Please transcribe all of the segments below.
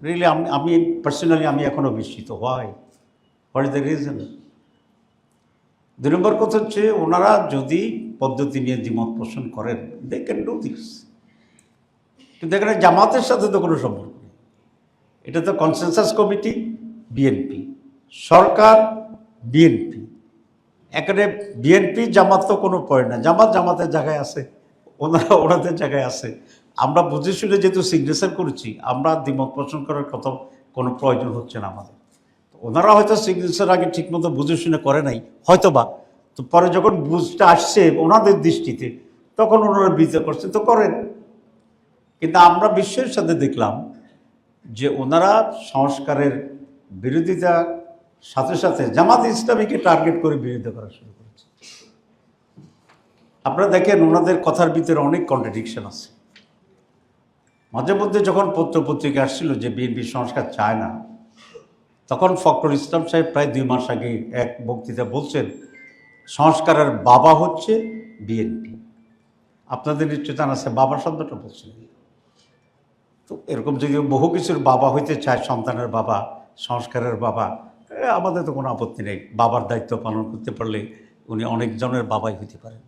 Really আমি personally আমি এখনও বিস্মিত। What is the reason? 2 নম্বর কথা হচ্ছে, ওনারা যদি পদ্ধতি নিয়ে দ্বিমত পোষণ করেন, দে ক্যান ডু দিস, কিন্তু এখানে জামাতের সাথে তো কোনো সম্পর্ক নেই। এটা তো কনসেনসাস কমিটি, বিএনপি সরকার, বিএনপি। এখানে বিএনপি জামাত তো কোনো পয়েন্ট না। জামাতের জায়গায় আছে, ওনারা ওনাদের জায়গায় আছে। আমরা বুঝে শুনে যেহেতু সিগনেচার করেছি, আমরা দ্বিমত পোষণ করার কথা কোনো প্রয়োজন হচ্ছে না আমাদের। ওনারা হয়তো সিগনেচার আগে ঠিকমতো বুঝে শুনে করে নাই হয়তো বা, তো পরে যখন বুঝতে আসছে ওনাদের দৃষ্টিতে, তখন ওনারা বিচার করছে, তো করেন। কিন্তু আমরা বিশ্বের সাথে দেখলাম যে ওনারা সংস্কারের বিরোধিতা সাথে সাথে জামাত ইসলামীকে টার্গেট করে বিরোধিতা করা শুরু করেছে। আপনারা দেখেন ওনাদের কথার ভিতরে অনেক কন্ট্রাডিকশন আছে। মাঝে মধ্যে যখন পত্রিকা আসছিল যে বিএনপি সংস্কার চায় না, তখন ফখরুল ইসলাম সাহেব প্রায় 2 মাস আগে এক বক্তৃতা বলছেন সংস্কারের বাবা হচ্ছে বিএনপি। আপনাদের নিশ্চয় জানা আছে বাবা শব্দটা বলছেন। তো এরকম যদি বহু কিছুর বাবা হইতে চায়, সন্তানের বাবা, সংস্কারের বাবা, আমাদের তো কোনো আপত্তি নেই। বাবার দায়িত্ব পালন করতে পারলে উনি অনেকজনের বাবাই হইতে পারেন।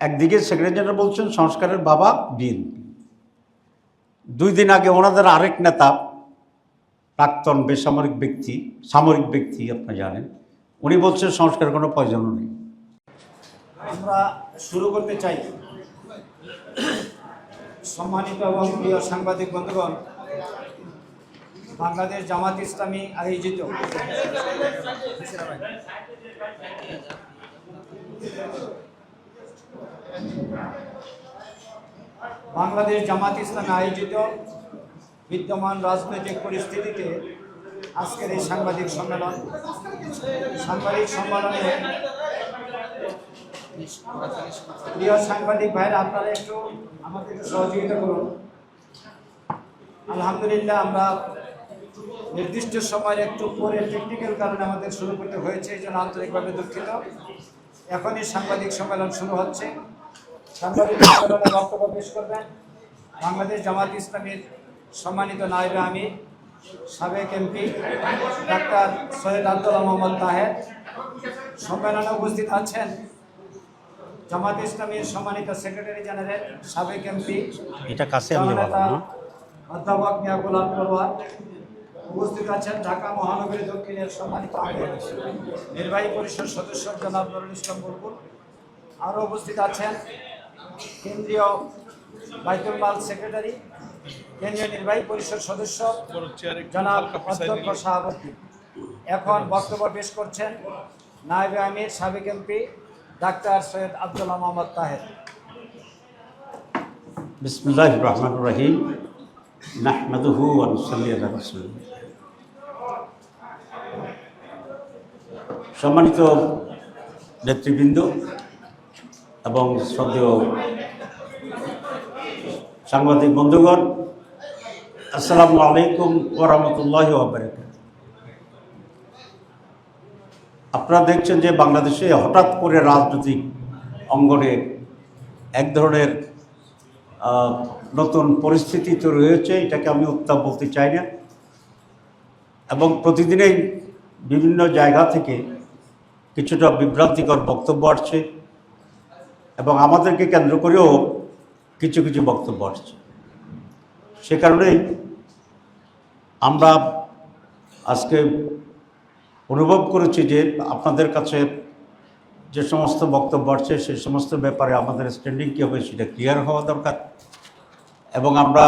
একদিকে সেক্রেটারি জেনারেল বলছেন সংস্কারের বাবা বিএনপি। 2 দিন আগে ওনাদের আরেক নেতা, প্রাক্তন বেসামরিক ব্যক্তি, সামরিক ব্যক্তি আপনি জানেন, উনি বলছেন সংস্কারের কোনো প্রয়োজনও নেই। আমরা শুরু করতে চাই। সম্মানিত এবং প্রিয় সাংবাদিক বন্ধুগণ, বাংলাদেশ জামাত ইসলামী আয়োজিত বাংলাদেশ জামাত ইসলামী আয়োজিত বিদ্যমান রাজনৈতিক পরিস্থিতিতে আজকের এই সাংবাদিক সম্মেলনে প্রিয় সাংবাদিক ভাইরা, আপনারা একটু আমাদেরকে সহযোগিতা করুন। আলহামদুলিল্লাহ, আমরা নির্দিষ্ট সময়ের একটু পরে টেকনিক্যাল কারণে আমাদের শুরু করতে হয়েছে, এই জন্য আন্তরিকভাবে দুঃখিত। এখনই সাংবাদিক সম্মেলন শুরু হচ্ছে। সাংবাদিক সম্মেলনে বক্তব্য পেশ করবেন বাংলাদেশ জামাত ইসলামীর সম্মানিত নায়েবে আমির, সাবেক এমপি ডাক্তার সৈয়দ আব্দুল্লাহ মোহাম্মদ তাহের। সম্মেলনে উপস্থিত আছেন জামাত ইসলামীর সম্মানিত সেক্রেটারি জেনারেল, সাবেক এমপি অধ্যাপক মিয়া গোলাম পরোয়ার। উপস্থিত আছেন ঢাকা মহানগরী দক্ষিণের সম্মানিত নির্বাহী পরিষদ সদস্য জনাব নুরুল ইসলাম বুলবুল। আরও উপস্থিত আছেন কেন্দ্রীয় বাইতুল মাল সেক্রেটারি, কেন্দ্রীয় নির্বাহী পরিষদ সদস্য জনাব অধ্যক্ষ শাহাবুদ্দিন। এখন বক্তব্য পেশ করছেন নায়েবে আমির, সাবেক এমপি ডাক্তার সৈয়দ আব্দুল্লাহ মোহাম্মদ তাহের। বিসমিল্লাহির রহমানির রহিম, নাহমাদুহু ওয়া নুসাল্লি আলা রাসূলিহি। সম্মানিত নেতৃবৃন্দ এবং শ্রদ্ধেয় সাংবাদিক বন্ধুগণ, আসসালামু আলাইকুম ওয়া রাহমাতুল্লাহি ওয়া বারাকাতুহু। আপনারা দেখছেন যে বাংলাদেশে হঠাৎ করে রাজনৈতিক অঙ্গনে এক ধরনের নতুন পরিস্থিতি তো রয়েছে, এটাকে আমি উত্তাপ বলতে চাই না। এবং প্রতিদিনেই বিভিন্ন জায়গা থেকে কিছুটা বিভ্রান্তিকর বক্তব্য আসছে এবং আমাদেরকে কেন্দ্র করেও কিছু কিছু বক্তব্য আসছে। সে কারণেই আমরা আজকে অনুভব করেছি যে আপনাদের কাছে যে সমস্ত বক্তব্য আসছে সেই সমস্ত ব্যাপারে আমাদের স্ট্যান্ডিং কী হবে সেটা ক্লিয়ার হওয়া দরকার। এবং আমরা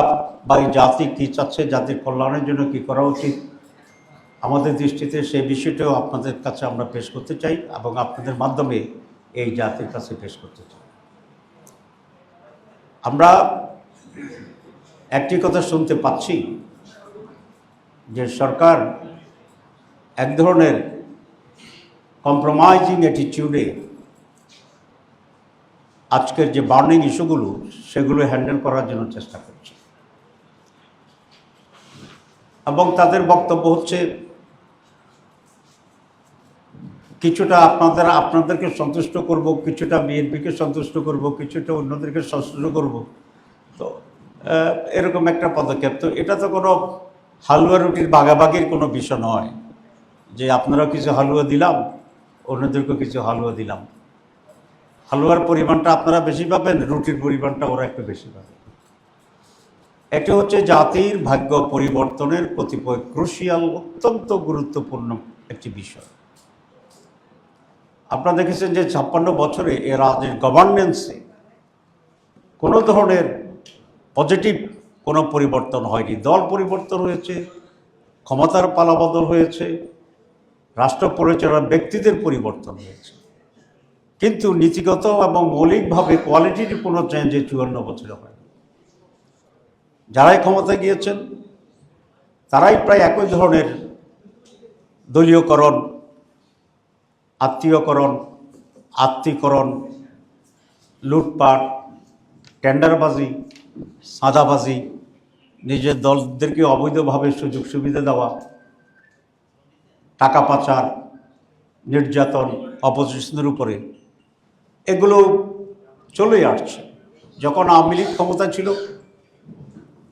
বা এই জাতি কী চাচ্ছে, জাতির কল্যাণের জন্য কী করা উচিত আমাদের দৃষ্টিতে, সেই বিষয়টাও আপনাদের কাছে আমরা পেশ করতে চাই এবং আপনাদের মাধ্যমে এই জাতির কাছে পেশ করতে চাই। আমরা একটি কথা শুনতে পাচ্ছি যে সরকার এক ধরনের কম্প্রোমাইজিং অ্যাটিটিউডে আজকের যে বার্নিং ইস্যুগুলো সেগুলো হ্যান্ডেল করার জন্য চেষ্টা করছে এবং তাদের বক্তব্য হচ্ছে কিছুটা আপনাদেরকে সন্তুষ্ট করব, কিছুটা বিএনপিকে সন্তুষ্ট করব, কিছুটা অন্যদেরকে সন্তুষ্ট করব। তো এরকম একটা পদক্ষেপ। তো এটা তো কোনো হালুয়া রুটির ভাগাভাগির কোনো বিষয় নয় যে আপনারা কিছু হালুয়া দিলাম, অন্যদেরকেও কিছু হালুয়া দিলাম। হালুয়ার পরিমাণটা আপনারা বেশি পাবেন, রুটির পরিমাণটা ওরা একটু বেশি পাবে। এটি হচ্ছে জাতির ভাগ্য পরিবর্তনের কতিপয় ক্রুশিয়াল, অত্যন্ত গুরুত্বপূর্ণ একটি বিষয়। আপনারা দেখেছেন যে 56 বছরে এ রাজ্যের গভর্নেন্সে কোনো ধরনের পজিটিভ কোনো পরিবর্তন হয়নি। দল পরিবর্তন হয়েছে, ক্ষমতার পালাবদল হয়েছে, রাষ্ট্র পরিচালনার ব্যক্তিদের পরিবর্তন হয়েছে, কিন্তু নীতিগত এবং মৌলিকভাবে কোয়ালিটির কোনো চেঞ্জ 54 বছরে হয়নি। যারাই ক্ষমতায় গিয়েছেন তারাই প্রায় একই ধরনের দলীয়করণ, আত্মীয়করণ, আত্মীকরণ, লুটপাট, টেন্ডারবাজি, সাদাবাজি, নিজের দলদেরকে অবৈধভাবে সুযোগ সুবিধা দেওয়া, টাকা পাচার, নির্যাতন অপোজিশনের উপরে, এগুলো চলেই আসছে। যখন আওয়ামী লীগ ক্ষমতা ছিল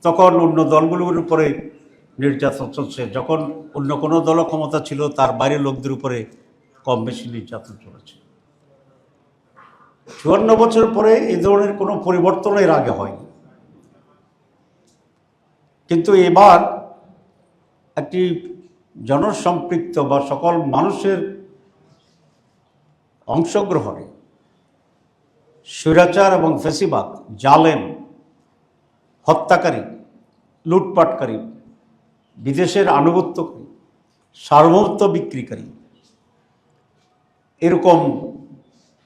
তখন অন্য দলগুলোর উপরে নির্যাতন চলছে, যখন অন্য কোনো দল ক্ষমতা ছিল তার বাইরের লোকদের উপরে কম বেশি নির্যাতন চলেছে। 54 বছর পরে এই ধরনের কোনো পরিবর্তন এর আগে হয়নি। কিন্তু এবার একটি জনসম্পৃক্ত বা সকল মানুষের অংশগ্রহণে স্বৈরাচার এবং ফ্যাসিবাদ, জালেম, হত্যাকারী, লুটপাটকারী, বিদেশের আনুগত্যকারী, সার্বভৌমত্ব বিক্রিকারী, এরকম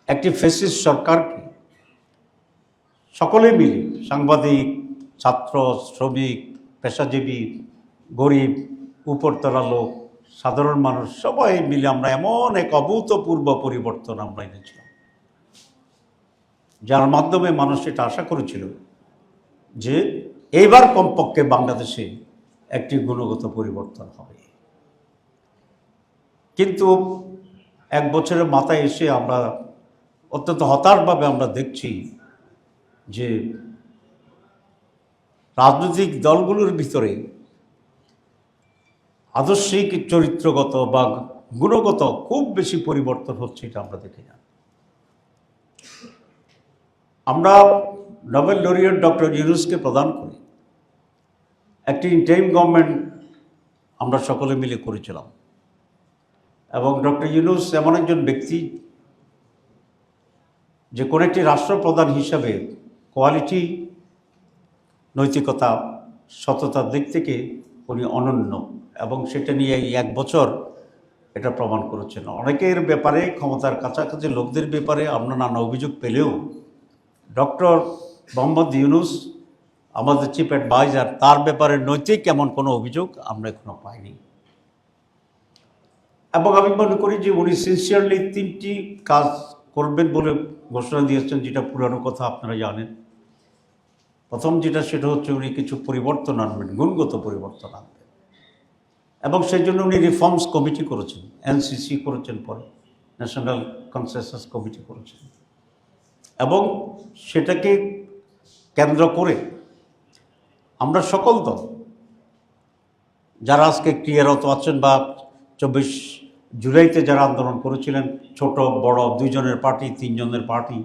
একটি ফ্যাসিস্ট সরকারকে সকলে মিলে, সাংবাদিক, ছাত্র, শ্রমিক, পেশাজীবী, গরিব, উপরতলা লোক, সাধারণ মানুষ, সবাই মিলে আমরা এমন এক অভূতপূর্ব পরিবর্তন আমরা এনেছিলাম, যার মাধ্যমে মানুষ এটা আশা করেছিল যে এইবার কমপক্ষে বাংলাদেশে একটি গুণগত পরিবর্তন হবে। কিন্তু এক বছরের মাথায় এসে আমরা অত্যন্ত হতাশভাবে আমরা দেখছি যে রাজনৈতিক দলগুলোর ভিতরে আদর্শিক, চরিত্রগত বা গুণগত খুব বেশি পরিবর্তন হচ্ছে, এটা আমরা দেখি না। আমরা নোবেল লরিয়েট ডক্টর ইউনূসকে প্রদান করি একটি ইন্টারিম গভর্নমেন্ট আমরা সকলে মিলে করেছিলাম, এবং ডক্টর ইউনূস এমন একজন ব্যক্তি যে কোনো একটি রাষ্ট্রপ্রধান হিসাবে কোয়ালিটি, নৈতিকতা, সততার দিক থেকে উনি অনন্য, এবং সেটা নিয়ে এই এক বছর এটা প্রমাণ করেছেন। অনেকের ব্যাপারে, ক্ষমতার কাছাকাছি লোকদের ব্যাপারে আমরা নানা অভিযোগ পেলেও ডক্টর মোহাম্মদ ইউনূস, আমাদের চিফ অ্যাডভাইজার, তার ব্যাপারে নৈতিক এমন কোনো অভিযোগ আমরা এখনো পাইনি। এবং আমি মনে করি যে উনি সিনসিয়ারলি 3টি কাজ করবেন বলে ঘোষণা দিয়েছেন, যেটা পুরানো কথা আপনারা জানেন। প্রথম যেটা, সেটা হচ্ছে উনি কিছু পরিবর্তন আনবেন, গুণগত পরিবর্তন আনবেন, এবং সেই জন্য উনি রিফর্মস কমিটি করেছেন, এনসিসি করেছেন, পরে ন্যাশনাল কনসেনসাস কমিটি করেছেন, এবং সেটাকে কেন্দ্র করে আমরা সকল দল যারা আজকে ক্রিয়ারত আছেন বা 24 জুলাইতে যারা আন্দোলন করেছিলেন, ছোট বড় 2 জনের পার্টি, 3 জনের পার্টি,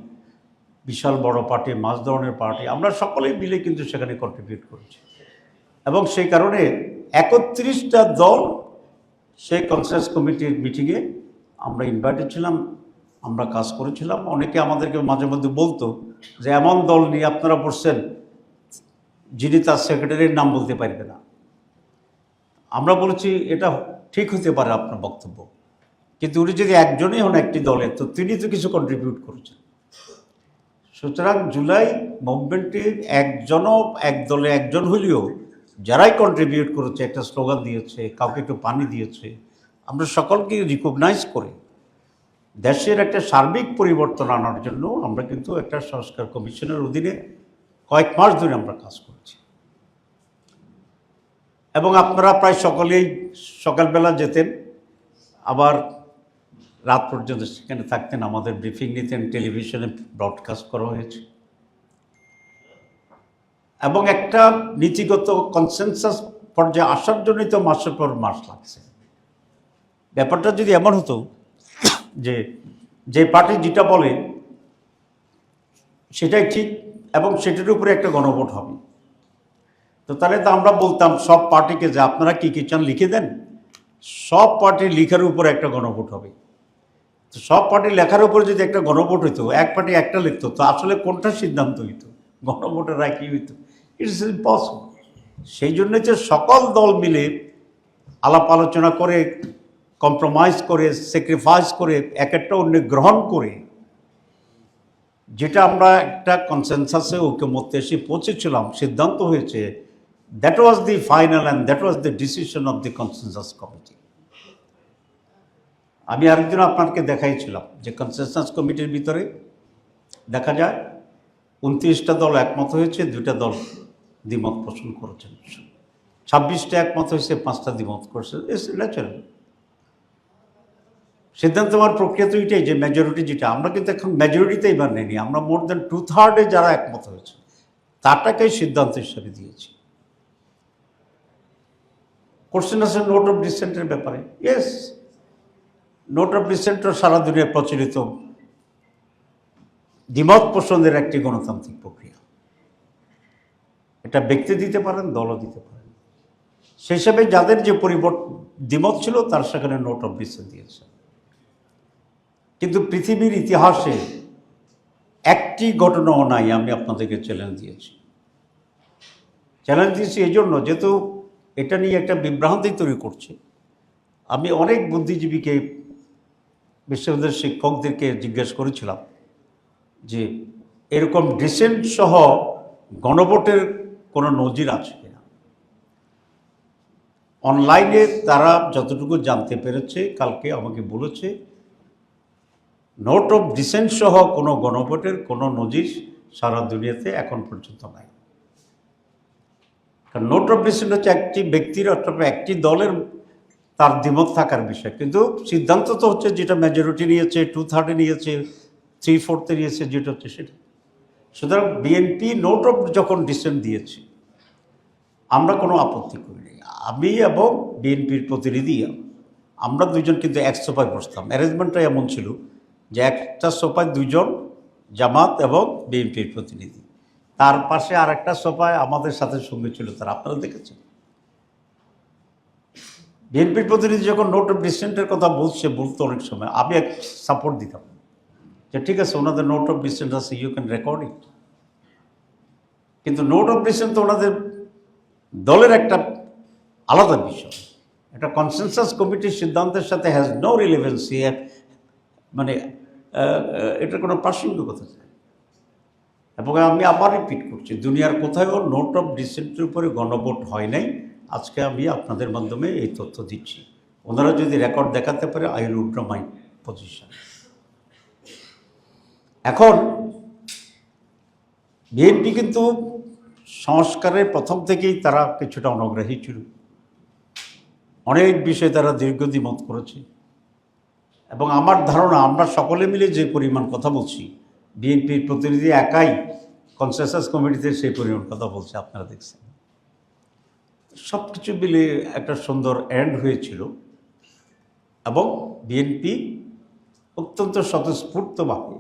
বিশাল বড় পার্টি, মাঝ ধরনের পার্টি, আমরা সকলেই মিলে কিন্তু সেখানে কন্ট্রিবিউট করেছি। এবং সেই কারণে 31টা দল সেই কনসেন্সাস কমিটির মিটিংয়ে আমরা ইনভাইটেড ছিলাম, আমরা কাজ করেছিলাম। অনেকে আমাদেরকে মাঝে মধ্যে বলতো যে এমন দল নিয়ে আপনারা বসছেন যিনি তার সেক্রেটারির নাম বলতে পারবে না। আমরা বলেছি এটা ঠিক হতে পারে আপনার বক্তব্য, কিন্তু উনি যদি একজনই হন একটি দলে, তো তিনি তো কিছু কন্ট্রিবিউট করেছেন। সুতরাং জুলাই মুভমেন্টে একজনও, এক দলে একজন হইলেও যারাই কন্ট্রিবিউট করেছে, একটা স্লোগান দিয়েছে, কাউকে একটু পানি দিয়েছে, আমরা সকলকে রিকগনাইজ করে দেশের একটা সার্বিক পরিবর্তন আনার জন্য আমরা কিন্তু একটা সংস্কার কমিশনের অধীনে কয়েক মাস ধরে আমরা কাজ করছি। এবং আপনারা প্রায় সকলেই সকালবেলা যেতেন, আবার রাত পর্যন্ত সেখানে থাকতেন, আমাদের ব্রিফিং নিতেন, টেলিভিশনে ব্রডকাস্ট করা হয়েছে। এবং একটা নীতিগত কনসেনসাস পর্যায়ে আসার জন্যই তো মাসের পর মাস লাগছে। ব্যাপারটা যদি এমন হতো যে যে পার্টি যেটা বলে সেটাই ঠিক এবং সেটার উপরে একটা গণভোট হবে, তো তাহলে তো আমরা বলতাম সব পার্টিকে যে আপনারা কী কী চান লিখে দেন, সব পার্টি লিখার উপরে একটা গণভোট হবে। তো সব পার্টি লেখার উপরে যদি একটা গণভোট হইতো, এক পার্টি একটা লিখতো, তো আসলে কোনটা সিদ্ধান্ত হইতো, গণভোটের রায় কী হইতো? It's impossible. সেই জন্য যে সকল দল মিলে আলাপ আলোচনা করে, কম্প্রোমাইজ করে, স্যাক্রিফাইস করে, এক একটা অন্য গ্রহণ করে যেটা আমরা একটা কনসেনসাসে ঐকমত্যে এসে পৌঁছেছিলাম, সিদ্ধান্ত হয়েছে, that was the final and that was the decision of the consensus committee. আমি আরেকদিন আপনাকে দেখাইছিলাম যে কনসেনসাস কমিটির ভিতরে দেখা যায় 29টা দল একমত হয়েছে, 2টা দল দ্বিমত পোষণ করেছেন, 26টা একমত হয়েছে, 5টা দ্বিমত করেছে। It's natural. সিদ্ধান্ত হওয়ার প্রক্রিয়া তো এটাই যে মেজরিটি যেটা, আমরা কিন্তু এখন মেজরিটিতে এবার নেই, আমরা মোর দেন 2/3 যারা একমত হয়েছে তারটাকেই সিদ্ধান্ত হিসাবে দিয়েছি। কোশ্চেন আছে নোট অফ ডিসেন্টের ব্যাপারে। ইয়েস, নোট অফ ডিসেন্টও সারা দুনিয়ায় প্রচলিত দ্বিমত পোষণের একটি গণতান্ত্রিক প্রক্রিয়া। এটা ব্যক্তি দিতে পারেন, দলও দিতে পারেন। সেই হিসাবে যাদের যে দ্বিমত ছিল তার সেখানে নোট অফ ডিসেন্ট দিয়েছে। কিন্তু পৃথিবীর ইতিহাসে একটি ঘটনাও নাই, আমি আপনাদেরকে চ্যালেঞ্জ দিয়েছি এই জন্য যেহেতু এটা নিয়ে একটা বিভ্রান্তি তৈরি করছে। আমি অনেক বুদ্ধিজীবীকে, বিশ্ববিদ্যালয়ের শিক্ষকদেরকে জিজ্ঞেস করেছিলাম যে এরকম ডিসেন্ট সহ গণভোটের কোনো নজির আছে কিনা। অনলাইনে তারা যতটুকু জানতে পেরেছে কালকে আমাকে বলেছে নোট অফ ডিসেন্ট সহ কোনো গণভোটের কোনো নজির সারা দুনিয়াতে এখন পর্যন্ত নাই। কারণ নোট অফ ডিসেন্ট হচ্ছে একটি ব্যক্তির অথবা একটি দলের তার দ্বিমত থাকার বিষয়, কিন্তু সিদ্ধান্ত তো হচ্ছে যেটা মেজরিটি নিয়েছে, 2/3 নিয়েছে, 3/4 নিয়েছে, যেটা হচ্ছে সেটা। সুতরাং বিএনপি নোট অফ যখন ডিসেন্ট দিয়েছে আমরা কোনো আপত্তি করিনি। আমি এবং বিএনপির প্রতিনিধি আমরা দুজন কিন্তু এক সোফায় বসতাম। অ্যারেঞ্জমেন্টটা এমন ছিল যে একটা সোফায় দুজন জামাত এবং বিএনপির প্রতিনিধি, তার পাশে আর একটা সোফায় আমাদের সাথে সঙ্গে ছিল তারা, আপনারা দেখেছেন। বিএনপির প্রতিনিধি যখন নোট অফ ডিসেন্টের কথা বলতো অনেক সময় আমি এক সাপোর্ট দিতাম যে ঠিক আছে ওনাদের নোট অফ ডিসেন্ট আছে, ইউ ক্যান রেকর্ড ইট। কিন্তু নোট অফ ডিসেন্ট তো ওনাদের দলের একটা আলাদা বিষয়, একটা কনসেনসাস কমিটির সিদ্ধান্তের সাথে হ্যাজ নো রিলেভেন্সি, মানে এটার কোনো প্রাসঙ্গিকতা নেই। এবং আমি আবার রিপিট করছি, দুনিয়ার কোথাও নোট অফ ডিসেন্টের উপরে গণভোট হয় নাই। আজকে আমি আপনাদের মাধ্যমে এই তথ্য দিচ্ছি, ওনারা যদি রেকর্ড দেখাতে পারে I will withdraw my position. এখন বিএনপি কিন্তু সংস্কারের প্রথম থেকেই তারা কিছুটা অনগ্রাহী ছিল, অনেক বিষয়ে তারা দীর্ঘ দ্বিমত করেছে। এবং আমার ধারণা আমরা সকলে মিলে যে পরিমাণ কথা বলছি, বিএনপির প্রতিনিধি একাই কনসেনসাস কমিটিতে সেই পরিমাণ কথা বলছে, আপনারা দেখছেন। সব কিছু মিলে একটা সুন্দর এন্ড হয়েছিল এবং বিএনপি অত্যন্ত স্বতঃস্ফূর্তভাবে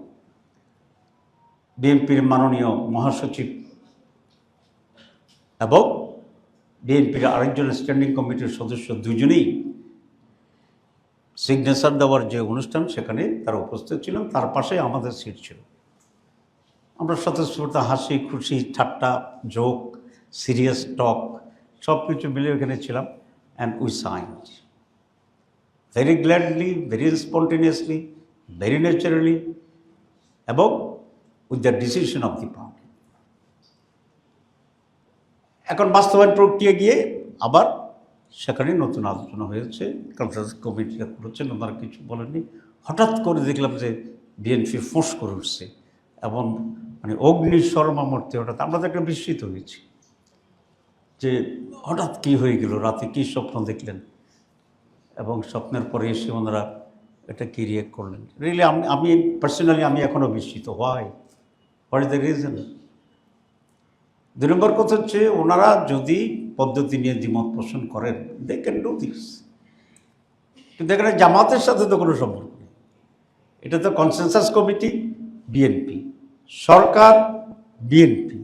বিএনপির মাননীয় মহাসচিব এবং বিএনপির আরেকজন স্ট্যান্ডিং কমিটির সদস্য দুজনেই সিগনেচার দেওয়ার যে অনুষ্ঠান সেখানে তারা উপস্থিত ছিলেন, তার পাশে আমাদের সিট ছিল। আমরা স্বতঃস্ফূর্ত হাসি খুশি ঠাট্টা জোক সিরিয়াস টক সব কিছু মিলে ওখানে ছিলাম, and we signed very gladly, very spontaneously, very naturally এবং with the decision of the party. এখন বাস্তবায়ন প্রক্রিয়া গিয়ে আবার সেখানে নতুন আলোচনা হয়েছে, কনফারেন্স কমিটিরা করেছেন, ওনারা কিছু বলেননি। হঠাৎ করে দেখলাম যে বিএনপি ফোঁস করে উঠছে এবং মানে অগ্নিশর্মা মূর্তি, হঠাৎ আমরা তো একটা বিস্মিত হয়েছি যে হঠাৎ কী হয়ে গেল, রাতে কী স্বপ্ন দেখলেন এবং স্বপ্নের পরে এসে ওনারা এটা কী রিয়েক্ট করলেন। রিয়েলি আমি পার্সোনালি আমি এখনও বিস্মিত। What is the reason? দুই নম্বর কথা হচ্ছে ওনারা যদি পদ্ধতি নিয়ে দ্বিমত পোষণ করেন, দে ক্যান ডু দিস। কিন্তু এখানে জামাতের সাথে তো কোনো সম্পর্ক নেই। এটা তো কনসেনসাস কমিটি, বিএনপি, সরকার, বিএনপি।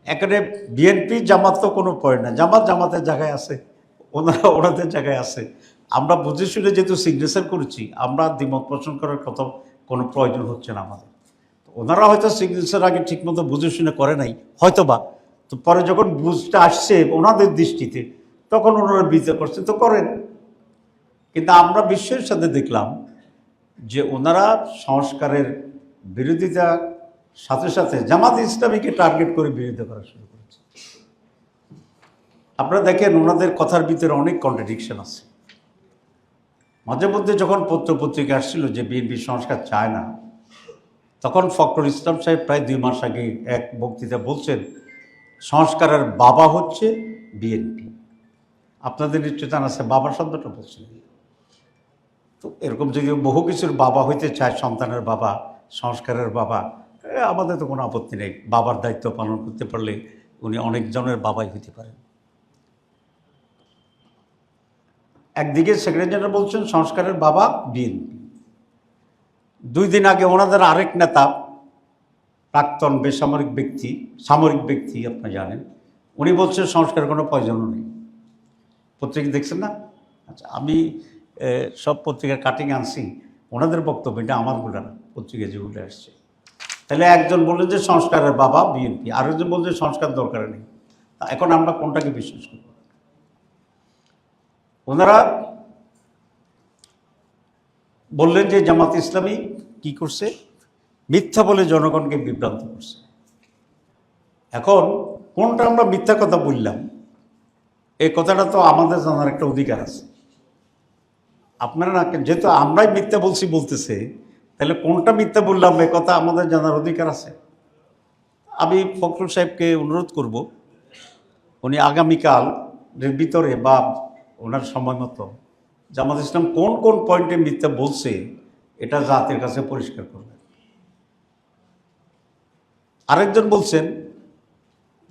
এখানে বিএনপি জামাত তো কোনো পয়েন্ট না। জামাত জামাতের জায়গায় আছে, ওনারা ওনাদের জায়গায় আছে। আমরা বুঝে শুনে যেহেতু সিগনেচার করেছি, আমরা দ্বিমত পোষণ করার কথা কোনো প্রয়োজন হচ্ছে না আমাদের। ওনারা হয়তো সিগনেচার আগে ঠিকমতো বুঝে শুনে করে নাই হয়তো বা, তো পরে যখন বুঝটা আসছে ওনাদের দৃষ্টিতে তখন ওনারা বিচার করছে, তো করেন। কিন্তু আমরা বিশ্বের সাথে দেখলাম যে ওনারা সংস্কারের বিরোধিতা সাথে সাথে জামাত ইসলামীকে টার্গেট করে বিরোধিতা করা শুরু করেছে। আপনারা দেখেন ওনাদের কথার ভিতরে অনেক কন্ট্রাডিকশন আছে। মাঝে মধ্যে যখন পত্রপত্রিকা আসছিল যে বিএনপি সংস্কার চায় না, তখন ফখরুল ইসলাম সাহেব প্রায় 2 মাস আগে এক বক্তৃতা বলছেন সংস্কারের বাবা হচ্ছে বিএনপি। আপনাদের নিশ্চয় জানা আছে বাবা শব্দটা বলছেন। তো এরকম যদি বহু কিছুর বাবা হইতে চায়, সন্তানের বাবা, সংস্কারের বাবা, আমাদের তো কোনো আপত্তি নেই। বাবার দায়িত্ব পালন করতে পারলে উনি অনেকজনের বাবাই হতে পারেন। একদিকে সেক্রেটারি জেনারেল বলছেন সংস্কারের বাবা বিএনপি। 2 দিন আগে ওনাদের আরেক নেতা, প্রাক্তন বেসামরিক ব্যক্তি, সামরিক ব্যক্তি আপনি জানেন, উনি বলছেন সংস্কারের কোনো প্রয়োজনও নেই। পত্রিকা দেখছেন না? আচ্ছা, আমি সব পত্রিকার কাটিং আনছি, ওনাদের বক্তব্য, এটা আমার বলে না, পত্রিকা যেগুলো আসছে। তাহলে একজন বললেন যে সংস্কারের বাবা বিএনপি, আরেকজন বলছে সংস্কার দরকার নেই। এখন আমরা কোনটাকে বিশ্বাস করব? ওনারা বললেন যে জামাত ইসলামী কি করছে, মিথ্যা বলে জনগণকে বিভ্রান্ত করছে। এখন কোনটা আমরা মিথ্যা কথা বললাম, এই কথাটা তো আমাদের জানার একটা অধিকার আছে। আপনারা না, যেহেতু আমরাই মিথ্যা বলছি বলতেছে, তাহলে কোনটা মিথ্যা বললাম এ কথা আমাদের জানার অধিকার আছে। আমি ফখরুল সাহেবকে অনুরোধ করব, উনি আগামীকাল ভিতরে বা ওনার সময় মতো জামাত ইসলাম কোন কোন পয়েন্টে মিথ্যা বলছে এটা জাতির কাছে পরিষ্কার করবেন। আরেকজন বলছেন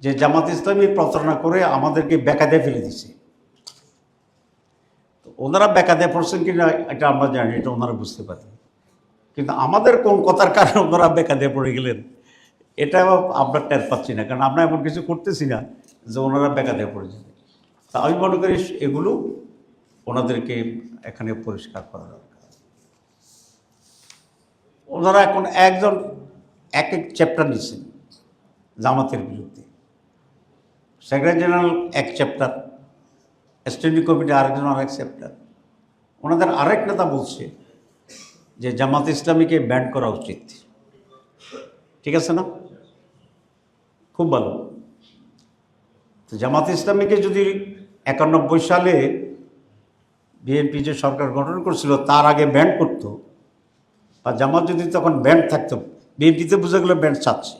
যে জামাত ইসলামী প্রতারণা করে আমাদেরকে বেকায়দায় ফেলে দিছে। ওনারা বেকায়দায় পড়ছেন কিনা এটা আমরা জানি, এটা ওনারা বুঝতে পারেন। কিন্তু আমাদের কোন কথার কারণে ওনারা বেকায়দায় পড়ে গেলেন এটা আমরা টের পাচ্ছি না, কারণ আমরা এমন কিছু করতেছি না যে ওনারা বেকায়দায় পড়ে যাবে। তা আমি মনে করি এগুলো ওনাদেরকে এখানে পরিষ্কার করা দরকার। ওনারা এখন একজন এক এক চ্যাপ্টার নিচ্ছেন জামাতের বিরুদ্ধে। সেক্রেটারি জেনারেল এক চ্যাপ্টার, স্ট্যান্ডিং কমিটি আরেকজন আরেক চ্যাপ্টার। ওনাদের আরেক নেতা বলছে যে জামাত ইসলামীকে ব্যান করা উচিত। ঠিক আছে না? খুব ভালো। তো জামাত ইসলামীকে যদি 91 সালে বিএনপি যে সরকার গঠন করছিল তার আগে ব্যান্ড করত, বা জামাত যদি তখন ব্যান্ড থাকতো, বিএনপিতে বোঝা গেল ব্যান্ড চাচ্ছে,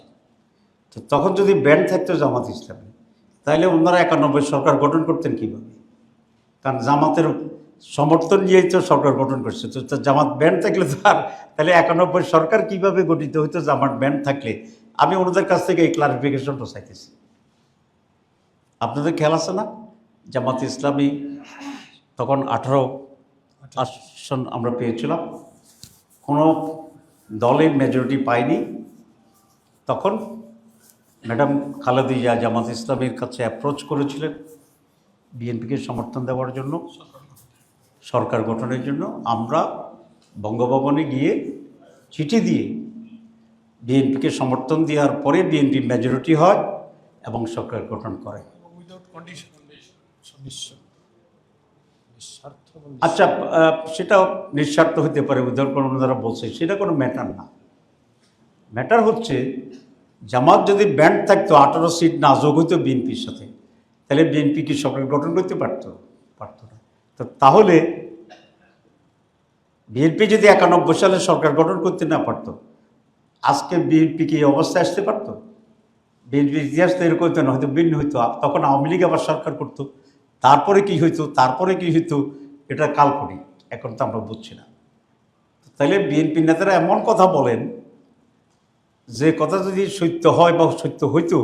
তো তখন যদি ব্যান্ড থাকতো জামাত ইসলামী, তাহলে ওনারা 91 সরকার গঠন করতেন কীভাবে? কারণ জামাতের সমর্থন নিয়েই তো সরকার গঠন করছে। তো জামাত ব্যান্ড থাকলে তো আর তাহলে 91 সরকার কীভাবে গঠিত হইতো জামাত ব্যান্ড থাকলে? আমি ওনাদের কাছ থেকে এই ক্লারিফিকেশনটা চাইতেছি। আপনাদের খেয়াল আছে না, জামাত ইসলামী তখন 18 আসন আমরা পেয়েছিলাম, কোনো দলের মেজরিটি পায়নি। তখন ম্যাডাম খালেদা জিয়া জামাত ইসলামীর কাছে অ্যাপ্রোচ করেছিলেন বিএনপিকে সমর্থন দেওয়ার জন্য, সরকার গঠনের জন্য। আমরা বঙ্গভবনে গিয়ে চিঠি দিয়ে বিএনপিকে সমর্থন দেওয়ার পরে বিএনপি মেজরিটি হয় এবং সরকার গঠন করে। আচ্ছা, সেটা নিঃস্বার্থ হতে পারে, উদাহরণ যারা বলছে সেটা কোনো ম্যাটার না। ম্যাটার হচ্ছে জামাত যদি ব্যান্ড থাকতো, 18 সিট না যোগ হইতো বিএনপির সাথে, তাহলে বিএনপি কি সরকার গঠন করতে পারতো না। তো তাহলে বিএনপি যদি 91 সালে সরকার গঠন করতে না পারতো, আজকে বিএনপি কি এই অবস্থায় আসতে পারতো? বিএনপির ইতিহাস তো এরকম হইতো না, হয়তো ভিন্ন হইতো। তখন আওয়ামী লীগ আবার সরকার করতো, তারপরে কি হইতো, এটা কাল্পনিক, এখন তো আমরা বুঝছি না। তাহলে বিএনপি নেতারা এমন কথা বলেন যে কথা যদি সত্য হয় বা সত্য হইতো,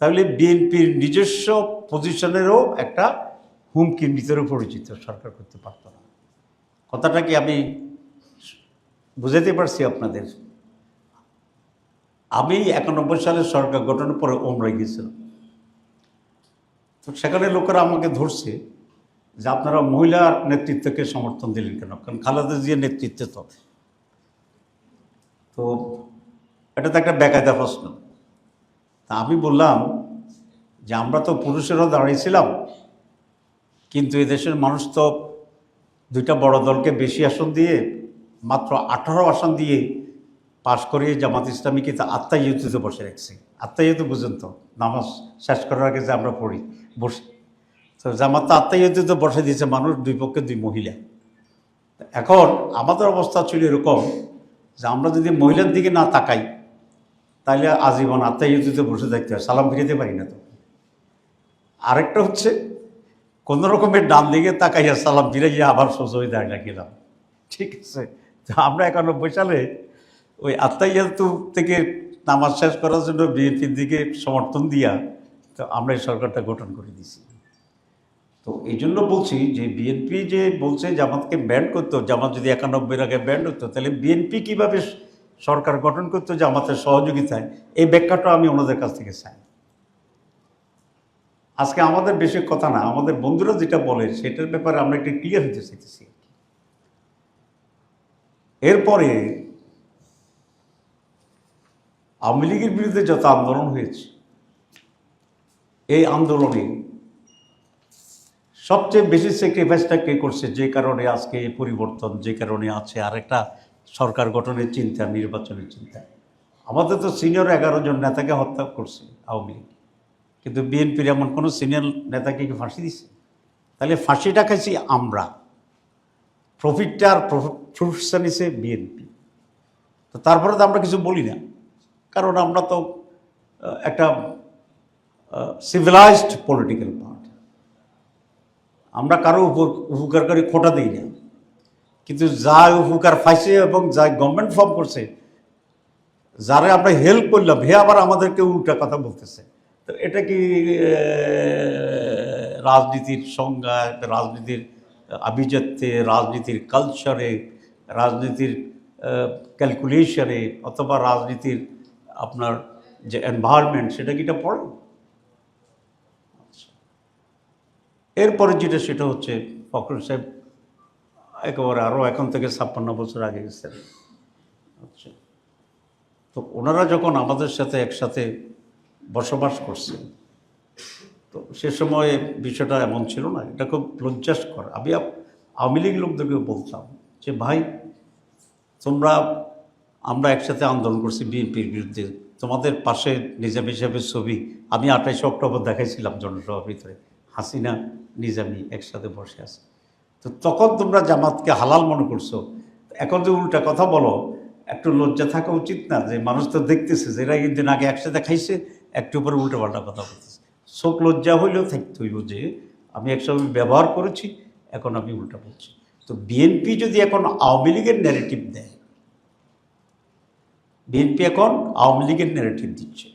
তাহলে বিএনপির নিজস্ব পজিশনেরও একটা হুমকির ভিতরে পরিচিত সরকার করতে পারত না। কথাটা কি আমি বুঝাতে পারছি আপনাদের? আমি 91 সালে সরকার গঠনের পরে ওমরায় গেছিলাম। তো সেখানে লোকেরা আমাকে ধরছে যে আপনারা মহিলার নেতৃত্বকে সমর্থন দিলেন কেন, কারণ খালেদা জিয়ার নেতৃত্বে তো এটা তো একটা বেকায়দা প্রশ্ন। তা আমি বললাম যে আমরা তো পুরুষেরও দাঁড়িয়েছিলাম, কিন্তু এদেশের মানুষ তো দুইটা বড় দলকে বেশি আসন দিয়ে মাত্র 18 আসন দিয়ে পাশ করিয়ে জামাত ইসলামীকে তো আত্মাইয়ুতে বসে রাখছে। আত্মাইয়ুত বুঝেন তো, নামাজ শেষ করার আগে যে আমরা পড়ি বসে, তো জামাত তো আত্মাইয়ুতে বসে দিয়েছে মানুষ, দুই পক্ষে দুই মহিলা। এখন আমাদের অবস্থা ছিল এরকম যে আমরা যদি মহিলার দিকে না তাকাই তাহলে আজীবন আত্মাইয়ুতে বসে থাকতে হয়, সালাম ফিরিতে পারি না। তো আরেকটা হচ্ছে কোনো রকমের ডান দিকে তাকাইয়া সালাম ফিরাইয়া আবার সোজা হয়ে দাঁড়িয়ে গেলাম। ঠিক আছে, তো আমরা 91 সালে ওই আত্মাইয়াতু থেকে নামাজ শেষ করার জন্য বিএনপির দিকে সমর্থন দিয়া তো আমরা এই সরকারটা গঠন করে দিছি। তো এই জন্য বলছি যে বিএনপি যে বলছে জামাতকে ব্যান্ড করতো, জামাত যদি 91 আগে ব্যান্ড হতো তাহলে বিএনপি কীভাবে সরকার গঠন করতো জামাতের সহযোগিতায়, এই ব্যাখ্যাটা আমি ওনাদের কাছ থেকে চাই। আজকে আমাদের বেশি কথা না, আমাদের বন্ধুরা যেটা বলে সেটার ব্যাপারে আমরা একটু ক্লিয়ার হতে চাইতেছি। এরপরে আওয়ামী লীগের বিরুদ্ধে যত আন্দোলন হয়েছে, এই আন্দোলনে সবচেয়ে বেশি স্যাক্রিফাইসটা কে করছে, যে কারণে আজকে এই পরিবর্তন, যে কারণে আছে আরেকটা সরকার গঠনের চিন্তা, নির্বাচনের চিন্তা। আমাদের তো সিনিয়র 11 জন নেতাকে হত্যা করছে আওয়ামী লীগ, কিন্তু বিএনপির এমন কোনো সিনিয়র নেতাকে কি ফাঁসি দিছে? তাহলে ফাঁসিটা খাইছি আমরা, প্রফিটটা আর ফ্রুটসটা নিছে বিএনপি। তো তারপরে তো আমরা কিছু বলি না, কারণ আমরা তো একটা সিভিলাইজড পলিটিক্যাল পার্টি, আমরা কারো উপকারকারী খোটা দিই না। কিন্তু যা উপকার পাইছে এবং যা গভর্নমেন্ট ফর্ম করছে, যারা আমরা হেল্প করলাম, হে আবার আমাদেরকে উল্টা কথা বলতেছে। তো এটা কি রাজনীতির সংজ্ঞা, রাজনীতির আভিজাত্যে, রাজনীতির কালচারে, রাজনীতির ক্যালকুলেশনে, অথবা রাজনীতির আপনার যে এনভায়রনমেন্ট, সেটা কি এটা পড়ে? এরপরে যেটা সেটা হচ্ছে ফখরুল সাহেব একেবারে আরও এখন থেকে 56 বছর আগে গেছেন। আচ্ছা, তো ওনারা যখন আমাদের সাথে একসাথে বসবাস করছেন, তো সে সময় বিষয়টা এমন ছিল না, এটা খুব লজ্জাস্কর। আমি আওয়ামী লীগ লোকদেরকে বলতাম যে ভাই, আমরা একসাথে আন্দোলন করছি বিএনপির বিরুদ্ধে, তোমাদের পাশে নিজামী সাহেবের ছবি আমি 28 অক্টোবর দেখাইছিলাম জনসভার ভিতরে, হাসিনা নিজামী একসাথে বসে আছে। তো তখন তোমরা জামাতকে হালাল মনে করছো, এখন যে উল্টা কথা বলো, একটু লজ্জা থাকা উচিত না? যে মানুষ তো দেখতেছে যে এরা কিন্তু আগে একসাথে খাইছে, একটু উপরে উল্টো পাল্টা কথা বলতেছে। শোক লজ্জা হইলেও থাকতে হইব যে আমি একসময় ব্যবহার করেছি, এখন আমি উল্টা বলছি। তো বিএনপি যদি এখন আওয়ামী লীগের ন্যারেটিভ দেয়, বিএনপি এখন আওয়ামী লীগের ন্যারেটিভ দিচ্ছে,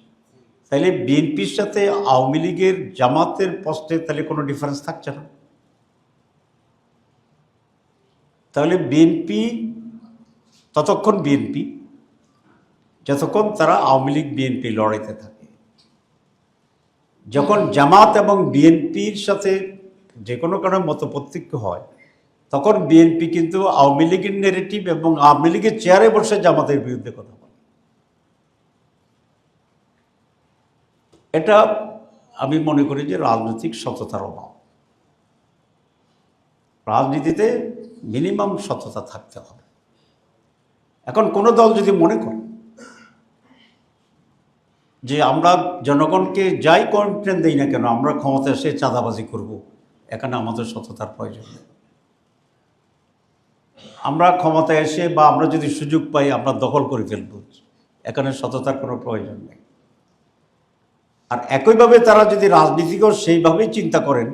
তাহলে বিএনপির সাথে আওয়ামী লীগের জামাতের পোস্টে তাহলে কোনো ডিফারেন্স থাকছে না। তাহলে বিএনপি ততক্ষণ বিএনপি যতক্ষণ তারা আওয়ামী লীগ বিএনপি লড়াইতে থাকে। যখন জামাত এবং বিএনপির সাথে যে কোনো কারণে মতপার্থক্য হয়, তখন বিএনপি কিন্তু আওয়ামী লীগের নেগেটিভ এবং আওয়ামী লীগের চেয়ারে বসে জামাতের বিরুদ্ধে কথা বলে। এটা আমি মনে করি যে রাজনৈতিক সততার অভাব। রাজনীতিতে মিনিমাম সততা থাকতে হবে। এখন কোনো দল যদি মনে করে যে আমরা জনগণকে যাই কন্টেন্ট দিই না কেন, আমরা ক্ষমতা এসে চাঁদাবাজি করব, এখানে আমাদের সততার প্রয়োজন নেই। আমরা ক্ষমতায় এসে বা আমরা যদি সুযোগ পাই আমরা দখল করে ফেলব, এখানে সততার কোনো প্রয়োজন নেই। আর একইভাবে তারা যদি রাজনীতিকেও সেইভাবেই চিন্তা করেন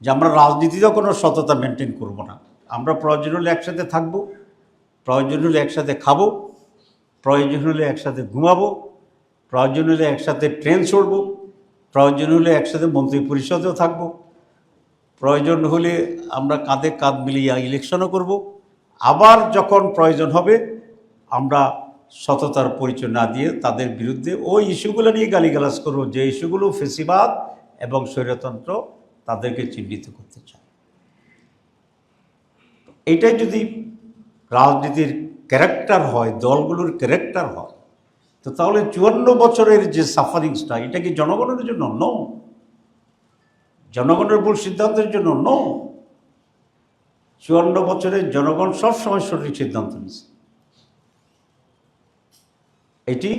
যে আমরা রাজনীতিতেও কোনো সততা মেনটেন করব না, আমরা প্রয়োজন হলে একসাথে থাকব, প্রয়োজন হলে একসাথে খাবো, প্রয়োজন হলে একসাথে ঘুমাবো, প্রয়োজন হলে একসাথে ট্রেন চড়ব, প্রয়োজন হলে একসাথে মন্ত্রী পরিষদেও থাকব, প্রয়োজন হলে আমরা কাঁধে কাঁধ মিলিয়ে ইলেকশনও করব, আবার যখন প্রয়োজন হবে আমরা সততার পরিচয় না দিয়ে তাদের বিরুদ্ধে ওই ইস্যুগুলো নিয়ে গালিগালাজ করব, যে ইস্যুগুলো ফেসিবাদ এবং স্বৈরতন্ত্র তাদেরকে চিহ্নিত করতে চায়। এইটাই যদি রাজনীতির ক্যারেক্টার হয়, দলগুলোর ক্যারেক্টার হয়, তো তাহলে 54 বছরের যে সাফারিংসটা, এটা কি জনগণের জন্য? নো। জনগণের ভুল সিদ্ধান্তের জন্য? নো। 54 বছরের জনগণ সবসময় সঠিক সিদ্ধান্ত নিয়েছে। এটি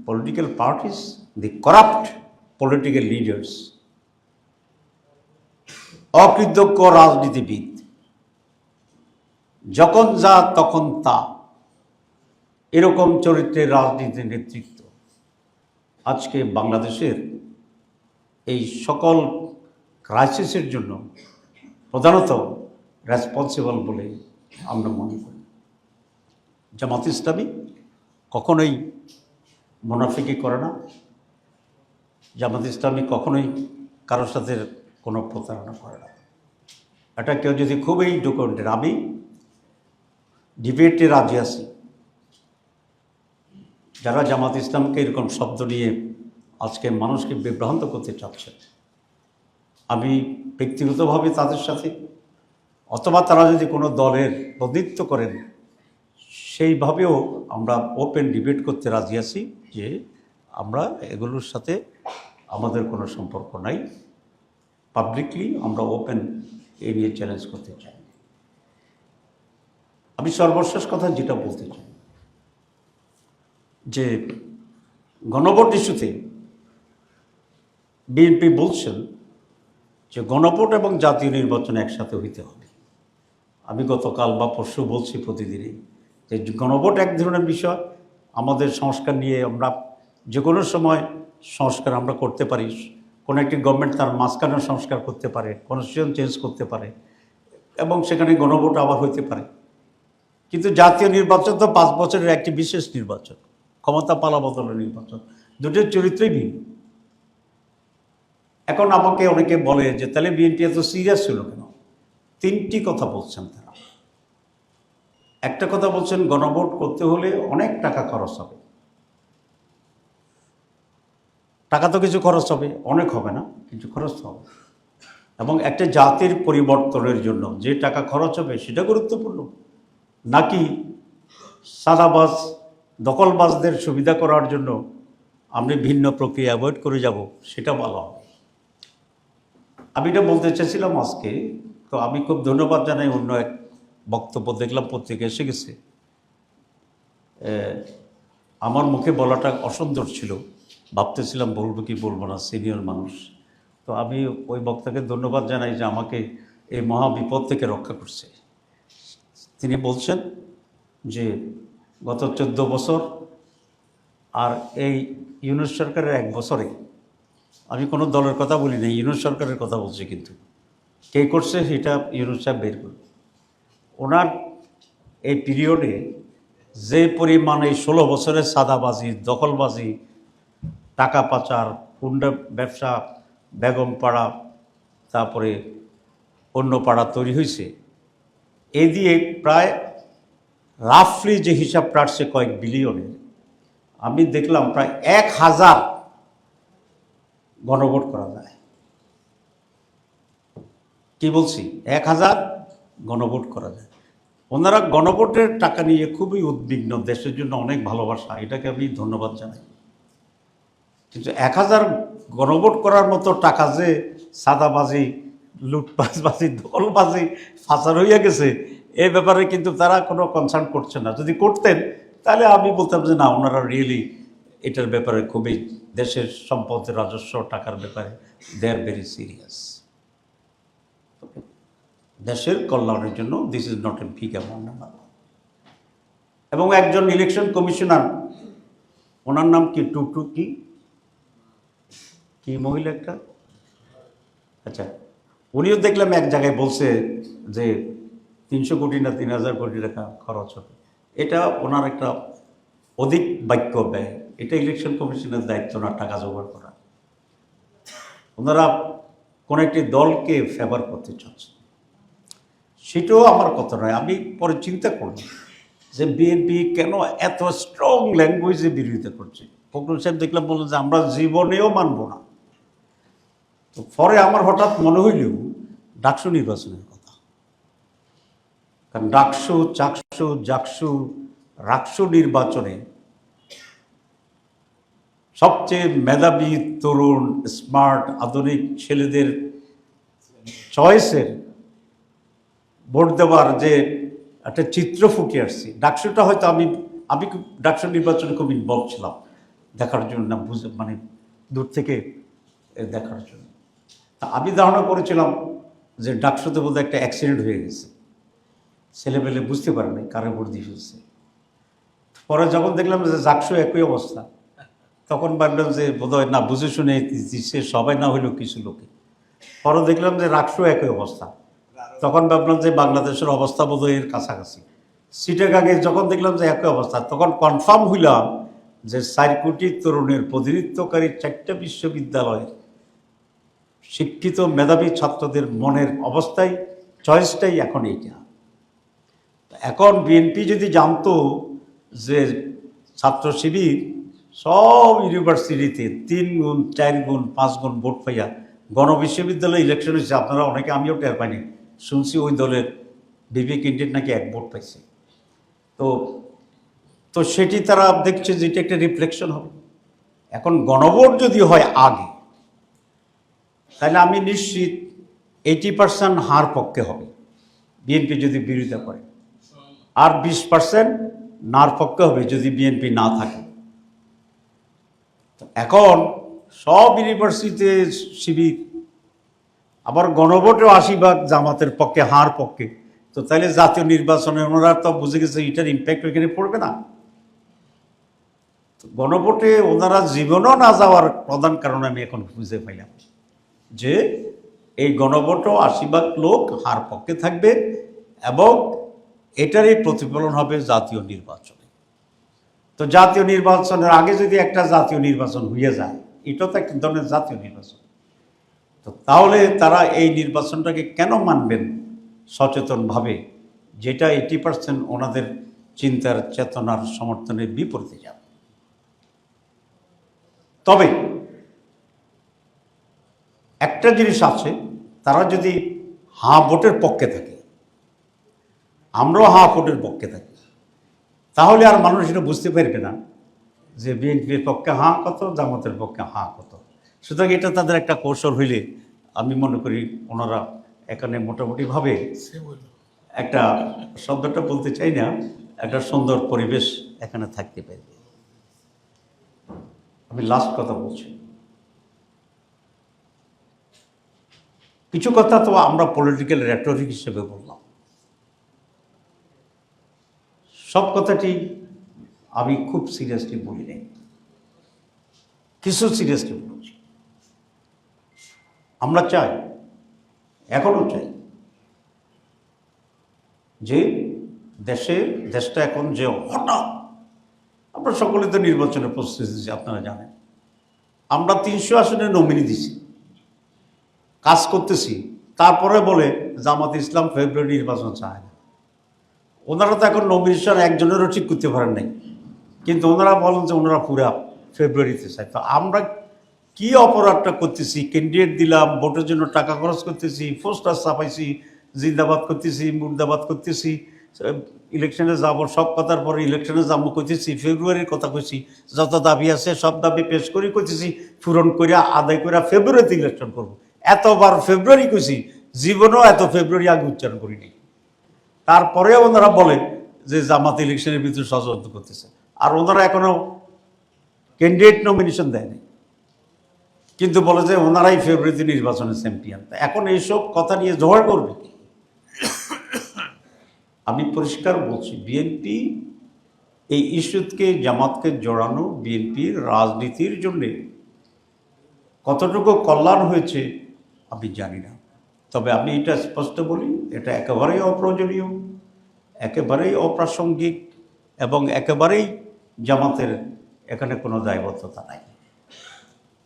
পলিটিক্যাল পার্টিস, দি করাপ্ট পলিটিক্যাল লিডার্স, অকৃতজ্ঞ রাজনীতিবিদ, যখন যা তখন তা, এরকম চরিত্রের রাজনীতির নেতৃত্ব আজকে বাংলাদেশের এই সকল ক্রাইসিসের জন্য প্রধানত রেসপন্সিবল বলে আমরা মনে করি। জামাত ইসলামী কখনোই মুনাফিকি করে না, জামাত ইসলামী কখনোই কারোর সাথে কোনো প্রতারণা করে না। এটা কেউ যদি খুবই ডকুমেন্টের, আমি ডিবেটে রাজি আছি। যারা জামাত ইসলামকে এরকম শব্দ নিয়ে আজকে মানুষকে বিভ্রান্ত করতে চাচ্ছে, আমি ব্যক্তিগতভাবে তাদের সাথে, অথবা তারা যদি কোনো দলের প্রতিনিধিত্ব করেন, সেইভাবেও আমরা ওপেন ডিবেট করতে রাজি আছি যে আমরা এগুলোর সাথে আমাদের কোনো সম্পর্ক নাই। পাবলিকলি আমরা ওপেন এই নিয়ে চ্যালেঞ্জ করতে চাই। আমি সর্বশেষ কথা যেটা বলতে চাই, যে গণভোট ইস্যুতে বিএনপি বলছেন যে গণভোট এবং জাতীয় নির্বাচন একসাথে হইতে হবে। আমি গতকাল বা পরশু বলছি প্রতিদিনই যে গণভোট এক ধরনের বিষয়, আমাদের সংস্কার নিয়ে আমরা যে কোনো সময় সংস্কার আমরা করতে পারি। কোনো একটি গভর্নমেন্ট তার মাঝখানে সংস্কার করতে পারে, কনস্টিটিউশন চেঞ্জ করতে পারে, এবং সেখানে গণভোট আবার হইতে পারে। কিন্তু জাতীয় নির্বাচন তো 5 বছরের একটি বিশেষ নির্বাচন, ক্ষমতা পালাবদলের নির্বাচন, দুটোর চরিত্রই ভিন্ন। এখন আমাকে অনেকে বলে যে তাহলে বিএনপি এত সিরিয়াস ছিল কেন? 3টি কথা বলছেন তারা। একটা কথা বলছেন, গণভোট করতে হলে অনেক টাকা খরচ হবে। টাকা তো কিছু খরচ হবে, অনেক হবে না, কিছু খরচ হবে। এবং একটা জাতির পরিবর্তনের জন্য যে টাকা খরচ হবে সেটা গুরুত্বপূর্ণ, নাকি সাদাবাজ দখলবাজদের সুবিধা করার জন্য আমি ভিন্ন প্রক্রিয়া অ্যাভয়েড করে যাব, সেটা ভালো হবে। আমি এটা বলতে চাইছিলাম আজকে। তো আমি খুব ধন্যবাদ জানাই, অন্য এক বক্তব্য দেখলাম পত্রিকা এসে গেছে, আমার মুখে বলাটা অসুন্দর ছিল, ভাবতেছিলাম বলবো কি বলবো না, সিনিয়র মানুষ। তো আমি ওই বক্তাকে ধন্যবাদ জানাই যে আমাকে এই মহা বিপদ থেকে রক্ষা করছে। তিনি বলছেন যে গত 14 বছর আর এই ইউনূস সরকারের 1 বছরে, আমি কোনো দলের কথা বলি না, ইউনূস সরকারের কথা বলছি, কিন্তু কে করছে সেটা ইউনূস সাহেব বের করবে। ওনার এই পিরিয়ডে যে পরিমাণে 16 বছরের সাদাবাজি, দখলবাজি, টাকা পাচার, হুন্ডা ব্যবসা, বেগম পাড়া, তারপরে অন্য পাড়া তৈরি হয়েছে, এ দিয়ে প্রায় রাফলি যে হিসাব কাটছে কয়েক বিলিয়নের, আমি দেখলাম প্রায় 1000 গণভোট করা যায়। কি বলছি, 1000 গণভোট করা যায়। ওনারা গণভোটের টাকা নিয়ে খুবই উদ্বিগ্ন, দেশের জন্য অনেক ভালোবাসা, এটাকে আমি ধন্যবাদ জানাই। কিন্তু 1000 গণভোট করার মতো টাকা যে সাদাবাজি, লুটপাটবাজি, দখলবাজি, ফাঁসার হইয়া গেছে, এই ব্যাপারে কিন্তু তারা কোনো কনসার্ন করছে না। যদি করতেন তাহলে আমি বলতাম যে না, ওনারা রিয়েলি এটার ব্যাপারে খুবই, দেশের সম্পদ, রাজস্ব, টাকার ব্যাপারে দে আর ভেরি সিরিয়াস। দেশের কল্যাণের জন্য this is not a big amount. এবং একজন ইলেকশন কমিশনার, ওনার নাম কি, টুকটু কি মহিলা একটা, আচ্ছা, উনিও দেখলাম এক জায়গায় বলছে যে 300 কোটি না 3000 কোটি টাকা খরচ হবে। এটা ওনার একটা অধিক বাক্য ব্যয়। এটা ইলেকশন কমিশনের দায়িত্ব না টাকা জোগাড় করা। ওনারা কোনো একটি দলকে ফেভার করতে চাচ্ছেন। সেটাও আমার কথা নয়। আমি পরে চিন্তা করলাম যে বিএনপি কেন এত স্ট্রং ল্যাঙ্গুয়েজে বিরোধিতা করছে। ফখরুল সাহেব দেখলাম বললেন যে আমরা জীবনেও মানব না। তো পরে আমার হঠাৎ মনে হইল ডাকসু নির্বাচনের কথা, কারণ ডাকসু চাকসু জাকসু রাকসু নির্বাচনে সবচেয়ে মেধাবী তরুণ স্মার্ট আধুনিক ছেলেদের চয়েসের ভোট দেওয়ার যে একটা চিত্র ফুটে আসছে, ডাকসুটা হয়তো আমি ডাকসু নির্বাচনে খুব ইনভলভ ছিলাম দেখার জন্য, না বুঝে মানে দূর থেকে দেখার জন্য। তা আমি ধারণা করেছিলাম যে ডাকসুতে বোধহয় একটা অ্যাক্সিডেন্ট হয়ে গেছে, ছেলেপেলে বুঝতে পারে নাই কারে ভোট দিয়ে ফেলছে। পরে যখন দেখলাম যে জাকসু একই অবস্থা, তখন ভাবলাম যে বোধহয় না বুঝে শুনে দিচ্ছে সবাই, না হইলেও কিছু লোকে। পরে দেখলাম যে রাকসু একই অবস্থা, তখন ভাবলাম যে বাংলাদেশের অবস্থা বোধহয় এর কাছাকাছি। সিটাগাঙে যখন দেখলাম যে একই অবস্থা, তখন কনফার্ম হইলাম যে 4 কোটি তরুণের প্রতিনিধিত্বকারী 4টা বিশ্ববিদ্যালয়ের শিক্ষিত মেধাবী ছাত্রদের মনের অবস্থায় চয়েসটাই এখন এইটা। এখন বিএনপি যদি জানতো যে ছাত্র শিবির সব ইউনিভার্সিটিতে 3 গুণ 4 গুণ 5 গুণ ভোট পাইয়া গণবিশ্ববিদ্যালয় ইলেকশন হয়েছে, আপনারা অনেকে, আমিও টের পাইনি, শুনছি ওই দলের বিবি ক্যান্ডিডেট নাকি 1 ভোট পাইছে। তো তো সেটি তারা দেখছে যে এটা একটা রিফ্লেকশন হবে। এখন গণভোট যদি হয় আগে, তাহলে আমি নিশ্চিত 80% হার পক্ষে হবে বিএনপি যদি বিরোধিতা করে, আর 20% নার পক্ষে হবে যদি বিএনপি না থাকে। এখন সব ইউনিভার্সিটিতে শিবির, আবার গণভোটেও 80% জামাতের পক্ষে, হার পক্ষে। তো তাহলে জাতীয় নির্বাচনে ওনারা তো বুঝে গেছে এটার ইম্প্যাক্ট ওইখানে পড়বে না। গণভোটে ওনারা জীবনও না যাওয়ার প্রধান কারণ আমি এখন বুঝে পাইলাম যে এই গণভোটও 80% লোক হার পক্ষে থাকবে, এবং এটারই প্রতিফলন হবে জাতীয় নির্বাচনে। তো জাতীয় নির্বাচনের আগে যদি একটা জাতীয় নির্বাচন হয়ে যায়, এটা তো একটা ধরনের জাতীয় নির্বাচন, তো তাহলে তারা এই নির্বাচনটাকে কেন মানবেন সচেতনভাবে, যেটা 80% ওনাদের চিন্তার চেতনার সমর্থনের বিপরীতে যাবে। তবে একটা জিনিস আছে, তারা যদি হাঁ ভোটের পক্ষে থাকে, আমরাও হাঁ ভোটের পক্ষে থাকি, তাহলে আর মানুষ এটা বুঝতে পারবে না যে বিএনপির পক্ষে হাঁ কত, জামাতের পক্ষে হাঁ কত। সুতরাং এটা তাদের একটা কৌশল হইলে আমি মনে করি ওনারা এখানে মোটামুটিভাবে একটা, শব্দটা বলতে চাই না, একটা সুন্দর পরিবেশ এখানে থাকতে পারবে। আমি লাস্ট কথা বলছি, কিছু কথা তো আমরা পলিটিক্যাল রেটরিক হিসেবে বললাম, সব কথাটি আমি খুব সিরিয়াসলি বলি নাই, কিছু সিরিয়াসলি বলছি। আমরা চাই, এখনো চাই যে দেশটা এখন যে হঠাৎ, আমরা সকলে তো নির্বাচনের প্রস্তুতি দিচ্ছি, আপনারা জানেন, আমরা 300 আসনে নমিনি দিছি, কাজ করতেছি, তারপরে বলে জামাত ইসলাম ফেব্রুয়ারি নির্বাচন চায় না। ওনারা তো এখন নমিনেশন একজনেরও ঠিক করতে পারেন নাই, কিন্তু ওনারা বলেন যে ওনারা পুরা ফেব্রুয়ারিতে চায়। তো আমরা কি অপরাধটা করতেছি? ক্যান্ডিডেট দিলাম, ভোটের জন্য টাকা খরচ করতেছি, পোস্টার ছাপাইছি, জিন্দাবাদ করতেছি, মুর্দাবাদ করতেছি, ইলেকশনে যাব, সব কথার পরে ইলেকশনে যাবো করতেছি, ফেব্রুয়ারির কথা কইছি, যত দাবি আছে সব দাবি পেশ করি করতেছি, পূরণ করিয়া আদায় করিয়া ফেব্রুয়ারিতে ইলেকশন করব। এতবার ফেব্রুয়ারি কইছি, জীবনেও এত ফেব্রুয়ারি আগে উচ্চারণ করিনি। তারপরেও ওনারা বলেন যে জামাত ইলেকশনের ভিতরে ষড়যন্ত্র করতেছে, আর ওনারা এখনো ক্যান্ডিডেট নমিনেশন দেয়নি, কিন্তু বলে যে ওনারাই ফেব্রুয়ারিতে নির্বাচনের চ্যাম্পিয়ন। এখন এইসব কথা নিয়ে জোগাড় করবে কি? আমি পরিষ্কার বলছি, বিএনপি এই ইস্যুকে, জামাতকে জড়ানো বিএনপির রাজনীতির জন্যে কতটুকু কল্যাণ হয়েছে আমি জানি না। তবে আমি এটা স্পষ্ট বলি, এটা একেবারেই অপ্রয়োজনীয়, একেবারেই অপ্রাসঙ্গিক, এবং একেবারেই জামাতের এখানে কোনো দায়বদ্ধতা নাই।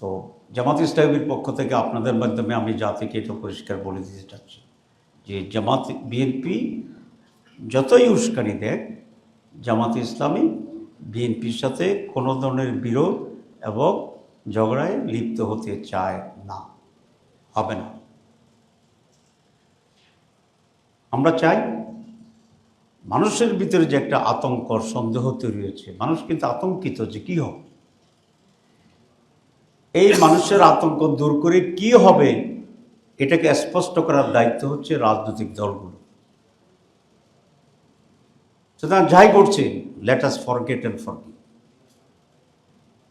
তো জামাত ইসলামীর পক্ষ থেকে আপনাদের মাধ্যমে আমি জাতিকে এটা পরিষ্কার বলে দিতে চাচ্ছি যে জামাত বিএনপি যতই উস্কানি দেয়, জামাত ইসলামী বিএনপির সাথে কোনো ধরনের বিরোধ এবং ঝগড়ায় লিপ্ত হতে চায় না, হবে না। আমরা চাই মানুষের ভিতরে যে একটা আতঙ্ক সন্দেহ তৈরি হয়েছে, মানুষ কিন্তু আতঙ্কিত যে কী হবে, এই মানুষের আতঙ্ক দূর করে কি হবে এটাকে স্পষ্ট করার দায়িত্ব হচ্ছে রাজনৈতিক দলগুলো। সুতরাং যাই করছে let us forget and forgive,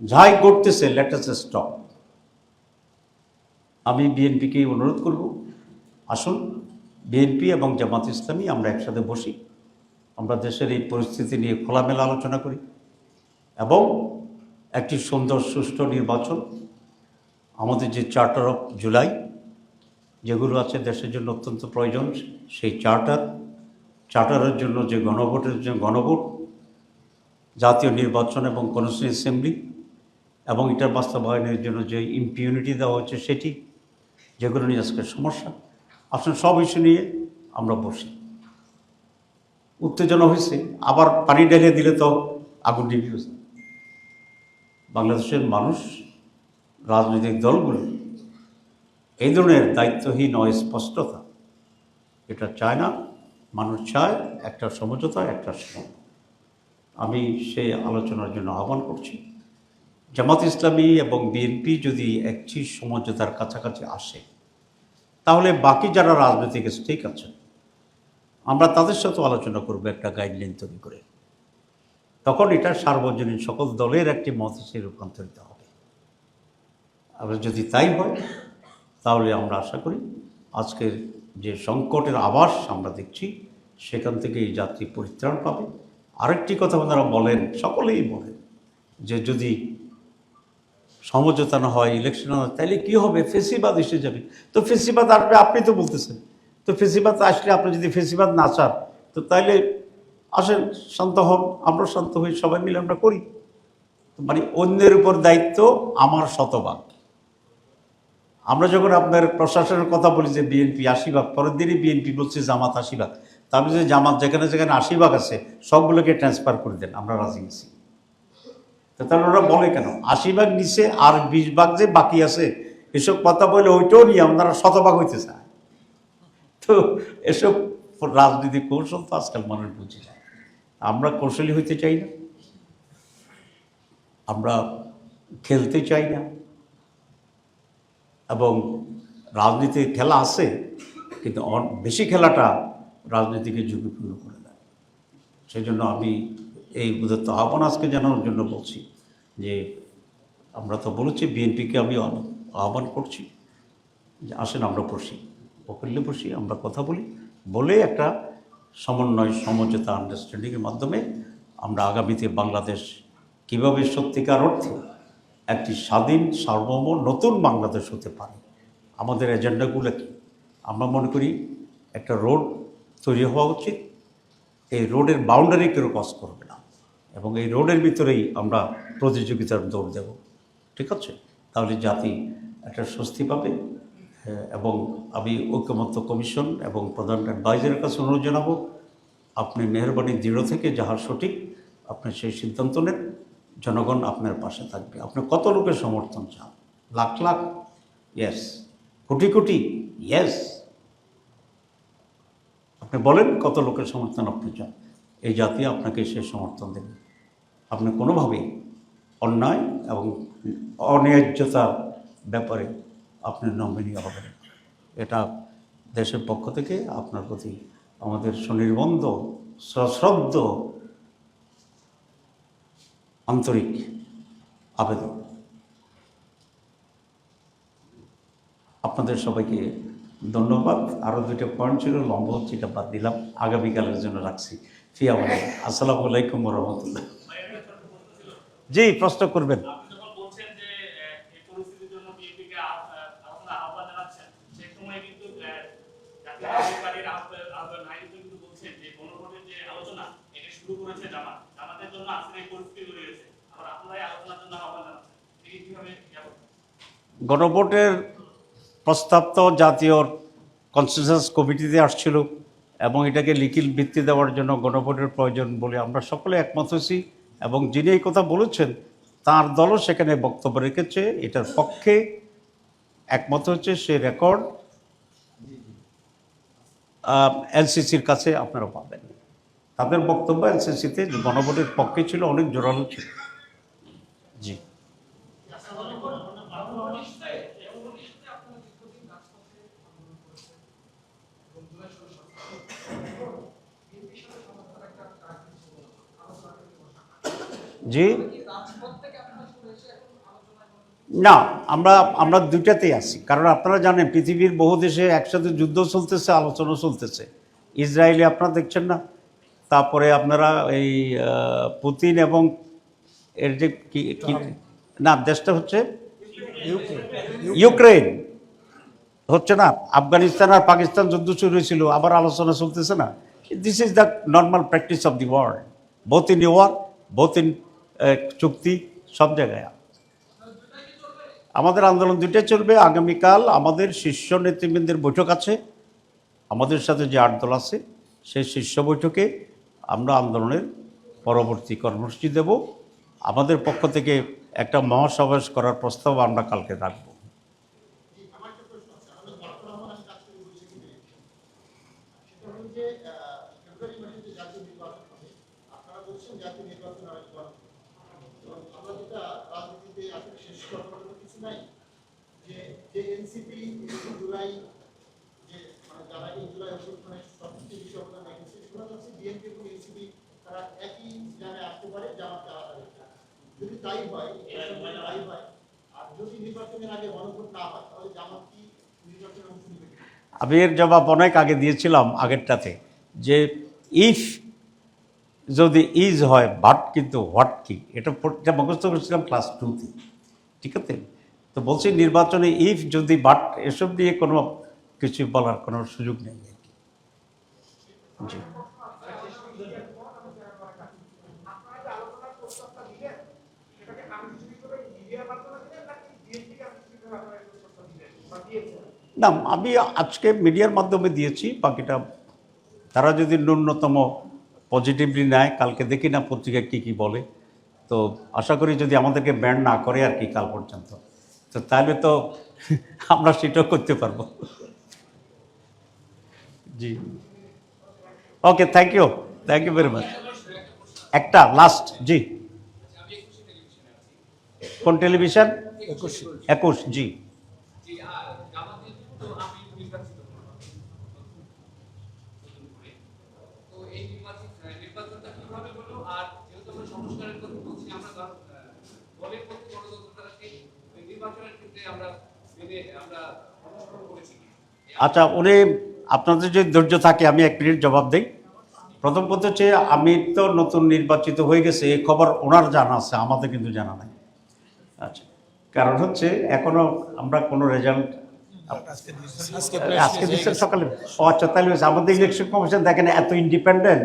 যাই করতেছে লেট আস স্টপ। আমি বিএনপিকে অনুরোধ করব, আসুন বিএনপি এবং জামাত ইসলামী আমরা একসাথে বসি, আমরা দেশের এই পরিস্থিতি নিয়ে খোলামেলা আলোচনা করি এবং একটি সুন্দর সুষ্ঠু নির্বাচন, আমাদের যে চার্টার অফ জুলাই যেগুলো আছে দেশের জন্য অত্যন্ত প্রয়োজন, সেই চার্টারের জন্য যে গণভোটের জন্য গণভোট, জাতীয় নির্বাচন এবং কনস্টিটিউয়েন্সি অ্যাসেম্বলি এবং এটার বাস্তবায়নের জন্য যে ইম্পিউনিটি দেওয়া হচ্ছে সেটি, যেগুলো নিয়ে আজকে সমস্যা, আসলে সব ইস্যু নিয়ে আমরা বসি। উত্তেজনা হয়েছে, আবার পানি ঢেলে দিলে তো আগুন নিভে গেছে। বাংলাদেশের মানুষ, রাজনৈতিক দলগুলো এই ধরনের দায়িত্বহীন অস্পষ্টতা এটা চায় না। মানুষ চায় একটা সমঝোতা, একটা সমাধান। আমি সেই আলোচনার জন্য আহ্বান করছি। জামাত ইসলামী এবং বিএনপি যদি একটি সমঝোতার কাছাকাছি আসে, তাহলে বাকি যারা রাজনৈতিক স্টেক আছে আমরা তাদের সাথে আলোচনা করব একটা গাইডলাইন তৈরি করে। তখন এটা সার্বজনীন সকল দলের একটি মতামতে রূপান্তরিত হবে। আর যদি তাই হয় তাহলে আমরা আশা করি আজকের যে সংকটের আভাস আমরা দেখছি সেখান থেকে এই জাতি পরিত্রাণ পাবে। আরেকটি কথা ওনারা বলেন, সকলেই বলেন যে যদি সমঝোতা না হয়, ইলেকশন না হয়, তাহলে কী হবে? ফেসিবাদ এসে যাবে। তো ফেসিবাদ আসবে, আপনি তো বলতেছেন। তো ফেসিবাদ আসলে আপনি যদি ফেসিবাদ না চান, তো তাইলে আসেন, শান্ত হন, আমরা শান্ত হই, সবাই মিলে আমরা করি। মানে অন্যের উপর দায়িত্ব আমার শতভাগ। আমরা যখন আপনার প্রশাসনের কথা বলি যে বিএনপি 80 ভাগ, পরের দিনই বিএনপি বলছে জামাত 80 ভাগ। তা আমি যে জামাত যেখানে যেখানে 80 ভাগ আছে সবগুলোকে ট্রান্সফার করে দেন, আমরা রাজি আছি। তো তাহলে ওরা বলে কেন 80 ভাগ নিচে আর 20 ভাগ যে বাকি আছে, এসব কথা বলে ওইটাও নিয়ে আপনারা শতভাগ হইতে চায়। তো এসব রাজনীতি কৌশল তো আজকাল মানুষ বুঝে যায়। আমরা কৌশলী হইতে চাই না, আমরা খেলতে চাই না, এবং রাজনীতির খেলা আছে কিন্তু বেশি খেলাটা রাজনীতিকে ঝুঁকিপূর্ণ করে দেয়। সেই জন্য আমি এই উদাত্ত আহ্বান আজকে জানানোর জন্য বলছি যে আমরা তো বলেছি বিএনপিকে আমি আহ্বান করছি যে আসেন আমরা বসি, ওখানে বসি, আমরা কথা বলি, বলে একটা সমন্বয়, সমঝোতা, আন্ডারস্ট্যান্ডিংয়ের মাধ্যমে আমরা আগামীতে বাংলাদেশ কীভাবে সত্যিকার অর্থে একটি স্বাধীন, সার্বভৌম নতুন বাংলাদেশ হতে পারে, আমাদের এজেন্ডাগুলো কী। আমরা মনে করি একটা রোড তৈরি হওয়া উচিত, এই রোডের বাউন্ডারি কেউ ক্রস করবে না, এবং এই রোডের ভিতরেই আমরা প্রতিযোগিতার দৌড় দেব, ঠিক আছে? তাহলে জাতি একটা স্বস্তি পাবে। এবং আমি ঐকমত্য কমিশন এবং প্রধান অ্যাডভাইজারের কাছে অনুরোধ জানাবো, আপনি মেহরবানি দৃঢ় থেকে যাহা সঠিক আপনি সেই সিদ্ধান্ত নেন, জনগণ আপনার পাশে থাকবে। আপনি কত লোকের সমর্থন চান? লাখ লাখ? ইয়েস। কোটি কোটি? ইয়েস। আপনি বলেন কত লোকের সমর্থন আপনি চান, এই জাতি আপনাকে সে সমর্থন দেবে। আপনি কোনোভাবেই অন্যায় এবং অন্যায্যতার ব্যাপারে আপনি নমনীয় হবেন। এটা দেশের পক্ষ থেকে আপনার প্রতি আমাদের সুনির্বন্ধ, সশ্রদ্ধ, আন্তরিক আবেদন। আপনাদের সবাইকে ধন্যবাদ। আরও দুইটা পয়েন্ট ছিল, লম্বা হচ্ছে, এটা বাদ দিলাম, আগামীকালের জন্য রাখছি। আসসালামু আলাইকুম ওয়া রাহমাতুল্লাহ। জি, প্রশ্ন করবেন। গণভোটের প্রস্তাব তো জাতীয় কনসেনসাস কমিটিতে আসছিল এবং এটাকে লিখিত ভিত্তি দেওয়ার জন্য গণভোটের প্রয়োজন বলে আমরা সকলে একমত হয়েছি, এবং যিনি এই কথা বলেছেন তার দলও সেখানে বক্তব্য রেখেছে, এটার পক্ষে একমত হচ্ছে। সে রেকর্ড এলসিসির কাছে আপনারা পাবেন। তাদের বক্তব্য এলসিসিতে গণভোটের পক্ষে ছিল, অনেক জোরালো ছিল। জি, জি, না, আমরা আমরা দুইটাতেই আছি। কারণ আপনারা জানেন পৃথিবীর বহু দেশে একসাথে যুদ্ধ চলতেছে, আলোচনা চলতেছে। ইসরায়েলে আপনারা দেখছেন না, তারপরে আপনারা এই পুতিন এবং এর যে না, দেশটা হচ্ছে ইউক্রেন হচ্ছে না, আফগানিস্তান আর পাকিস্তান যুদ্ধ শুরু হয়েছিল, আবার আলোচনা চলতেছে না। This is the normal practice of the world, both in war, both in চুক্তি, সব জায়গায়। আমাদের আন্দোলন দুইটাই চলবে। আগামীকাল আমাদের শীর্ষ নেতৃবৃন্দের বৈঠক আছে, আমাদের সাথে যে 8 দল আছে সেই শীর্ষ বৈঠকে আমরা আন্দোলনের পরবর্তী কর্মসূচি দেব। আমাদের পক্ষ থেকে একটা মহাসমাবেশ করার প্রস্তাব আমরা কালকে রাখব। আমি এর জবাব অনেক আগে দিয়েছিলাম আগেরটাতে, যে ইফ যদি ইজ হয়, বাট কিন্তু হোয়াট কি, এটা মুখস্থ করেছিলাম ক্লাস 2-তে, ঠিক আছে? তো বলছি নির্বাচনে ইফ যদি বাট এসব নিয়ে কোনো কিছু বলার কোনো সুযোগ নেই আর কি। জি, না, আমি আজকে মিডিয়ার মাধ্যমে দিয়েছি, বাকিটা তারা যদি ন্যূনতম পজিটিভলি নেয়, কালকে দেখি না পত্রিকা কী কী বলে। তো আশা করি যদি আমাদেরকে ব্যান্ড না করে আর কি কাল পর্যন্ত, তো তাহলে তো আমরা সেটাও করতে পারবো। জি, ওকে, থ্যাংক ইউ ভেরি মাচ। একটা লাস্ট, জি, কোন টেলিভিশন? 21, জি। আচ্ছা, উনি আপনাদের যদি ধৈর্য থাকে আমি 1 মিনিট জবাব দিই। প্রথম কথা হচ্ছে, আমি তো নতুন নির্বাচিত হয়ে গেছে এই খবর ওনার জানা আছে, আমাদের কিন্তু জানা নাই। আচ্ছা, কারণ হচ্ছে এখনো আমরা কোনো রেজাল্ট আজকে দিচ্ছেন সকালে। ও আচ্ছা, তাহলে আমাদের ইলেকশন কমিশন দেখেন এত ইন্ডিপেন্ডেন্ট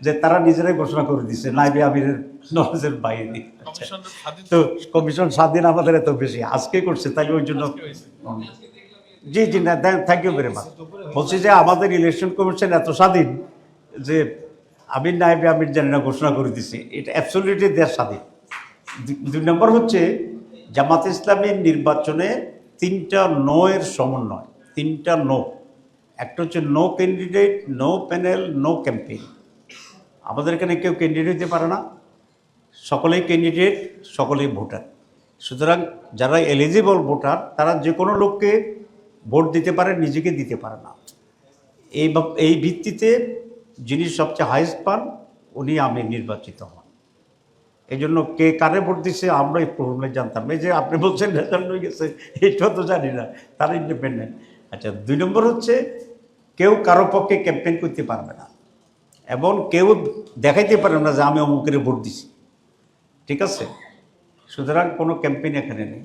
যে তারা নিজেরাই ঘোষণা করে দিচ্ছে নাইবে আমিরের নলেজের বাইরে। তো কমিশন স্বাধীন আমাদের এত বেশি আজকে করছে, তাহলে ওই জন্য। জি জি, না, থ্যাংক ইউ ভেরি মাচ। বলছি যে আমাদের ইলেকশন কমিশন এত স্বাধীন যে আমির নাইবে আমির জানি না ঘোষণা করে দিচ্ছে, এটা অ্যাবসলিউটলি দেশ স্বাধীন। 2 নম্বর হচ্ছে জামাত ইসলামীর নির্বাচনে 3টা নো এর সমন্বয়, 3টা নো। একটা হচ্ছে no candidate, no panel, no campaign. আমাদের এখানে কেউ ক্যান্ডিডেট হতে পারে না, সকলেই ক্যান্ডিডেট, সকলেই ভোটার। সুতরাং যারা এলিজিবল ভোটার তারা যে কোনো লোককে ভোট দিতে পারে, নিজেকে দিতে পারে না। এই ভিত্তিতে যিনি সবচেয়ে হাইস্ট পান উনি আমির নির্বাচিত হন। এই জন্য কে কারে ভোট দিচ্ছে আমরা এই প্রবলেম জানতাম। এই যে আপনি বলছেন রেজাল্ট হয়ে গেছে, এইটাও তো জানি না, তারা ইন্ডিপেন্ডেন্ট। আচ্ছা, 2 নম্বর হচ্ছে কেউ কারো পক্ষে ক্যাম্পেইন করতে পারবে না, এবং কেউ দেখাইতে পারবে না যে আমি অমুকের ভোট দিছি, ঠিক আছে? সুতরাং কোনো ক্যাম্পেইন এখানে নেই।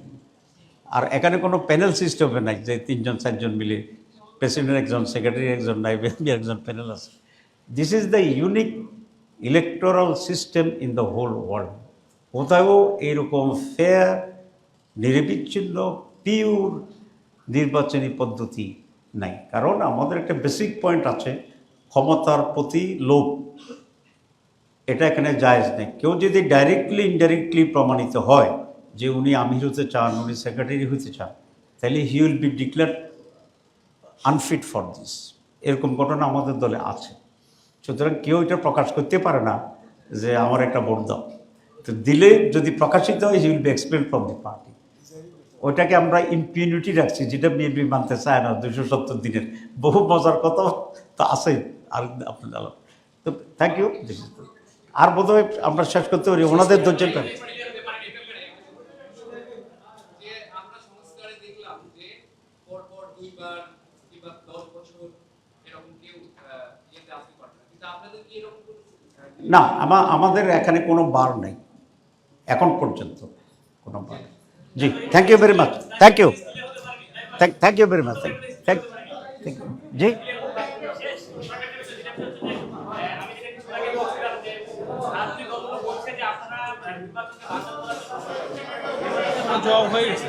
আর এখানে কোনো প্যানেল সিস্টেমে নাই যে 3জন 4জন মিলে, প্রেসিডেন্ট একজন, সেক্রেটারি একজন, নাইবে একজন, প্যানেল আছে। This is the unique electoral system in the whole world. কোথাও এইরকম ফেয়ার, নিরবিচ্ছিন্ন পিওর নির্বাচনী পদ্ধতি নাই, কারণ আমাদের একটা বেসিক পয়েন্ট আছে, ক্ষমতার প্রতি লোভ, এটা এখানে জায়েজ নেই। কেউ যদি ডাইরেক্টলি ইনডাইরেক্টলি প্রমাণিত হয় যে উনি আমির হতে চান, উনি সেক্রেটারি হতে চান, তাহলে he will be declare unfit for this. এরকম ঘটনা আমাদের দলে আছে। সুতরাং কেউ এটা প্রকাশ করতে পারে না যে আমার একটা ভোট দাও, তো দিলে যদি প্রকাশিত হয় he will be expelled from the party. ওইটাকে আমরা ইম্পিউনিটি রাখছি, যেটা বিএনপি মানতে চায় না। 270 দিনের বহু মজার কথা তো আছে। আর আপনার তো থ্যাংক ইউ। আর বোধহয় আমরা শেষ করতে পারি ওনাদের ধৈর্যটা। না, আমাদের এখানে কোনো বার নেই এখন পর্যন্ত, কোনো বার। জি, thank you very much, thank you, thank you very much, thank you. জি, জবাব হয়ে গেছে।